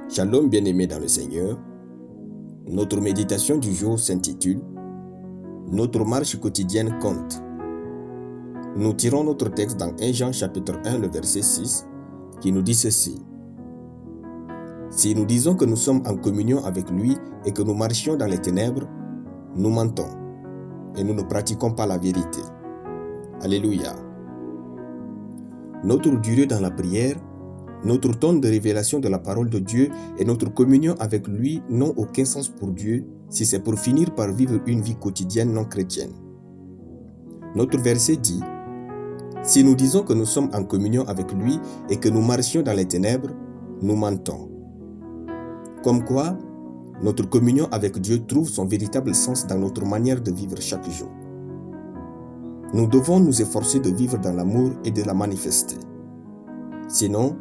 Shalom bien-aimés dans le Seigneur. Notre méditation du jour s'intitule « Notre marche quotidienne compte ». Nous tirons notre texte dans 1 Jean chapitre 1, le verset 6, qui nous dit ceci. « Si nous disons que nous sommes en communion avec lui et que nous marchions dans les ténèbres, nous mentons et nous ne pratiquons pas la vérité. » Alléluia. Notre durée dans la prière, notre temps de révélation de la parole de Dieu et notre communion avec lui n'ont aucun sens pour Dieu si c'est pour finir par vivre une vie quotidienne non chrétienne. Notre verset dit « Si nous disons que nous sommes en communion avec lui et que nous marchions dans les ténèbres, nous mentons. » Comme quoi, notre communion avec Dieu trouve son véritable sens dans notre manière de vivre chaque jour. Nous devons nous efforcer de vivre dans l'amour et de la manifester. Sinon,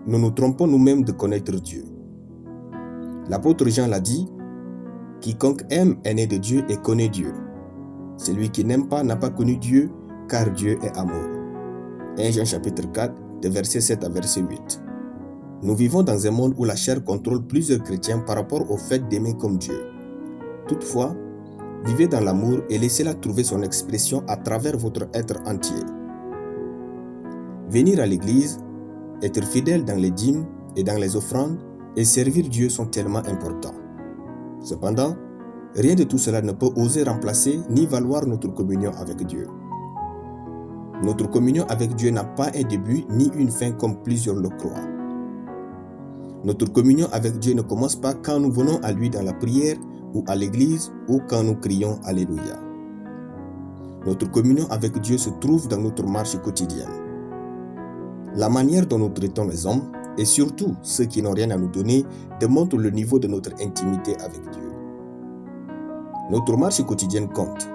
nous nous trompons nous-mêmes de connaître Dieu. L'apôtre Jean l'a dit, « Quiconque aime est né de Dieu et connaît Dieu. Celui qui n'aime pas n'a pas connu Dieu, car Dieu est amour. » 1 Jean chapitre 4, de verset 7 à verset 8. Nous vivons dans un monde où la chair contrôle plusieurs chrétiens par rapport au fait d'aimer comme Dieu. Toutefois, vivez dans l'amour et laissez-la trouver son expression à travers votre être entier. Venir à l'église, être fidèle dans les dîmes et dans les offrandes et servir Dieu sont tellement importants. Cependant, rien de tout cela ne peut oser remplacer ni valoir notre communion avec Dieu. Notre communion avec Dieu n'a pas un début ni une fin comme plusieurs le croient. Notre communion avec Dieu ne commence pas quand nous venons à lui dans la prière ou à l'église ou quand nous crions Alléluia. Notre communion avec Dieu se trouve dans notre marche quotidienne. La manière dont nous traitons les hommes, et surtout ceux qui n'ont rien à nous donner, démontre le niveau de notre intimité avec Dieu. Notre marche quotidienne compte,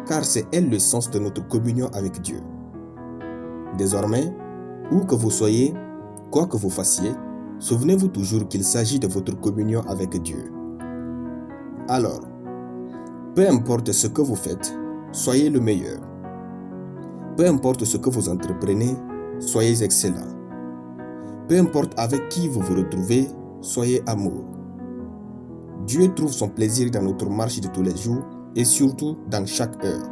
car c'est elle le sens de notre communion avec Dieu. Désormais, où que vous soyez, quoi que vous fassiez, souvenez-vous toujours qu'il s'agit de votre communion avec Dieu. Alors, peu importe ce que vous faites, soyez le meilleur. Peu importe ce que vous entreprenez, soyez excellent. Peu importe avec qui vous vous retrouvez, soyez amour. Dieu trouve son plaisir dans notre marche de tous les jours et surtout dans chaque heure.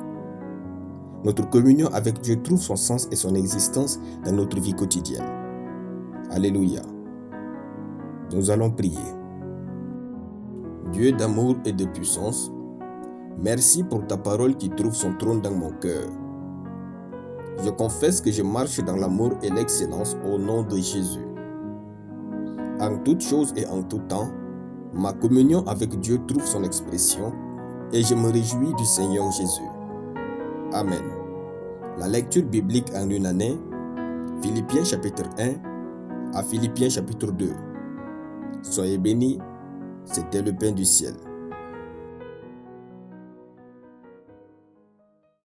Notre communion avec Dieu trouve son sens et son existence dans notre vie quotidienne. Alléluia. Nous allons prier. Dieu d'amour et de puissance, merci pour ta parole qui trouve son trône dans mon cœur. Je confesse que je marche dans l'amour et l'excellence au nom de Jésus. En toutes choses et en tout temps, ma communion avec Dieu trouve son expression et je me réjouis du Seigneur Jésus. Amen. La lecture biblique en une année, Philippiens chapitre 1 à Philippiens chapitre 2. Soyez bénis, c'était le pain du ciel.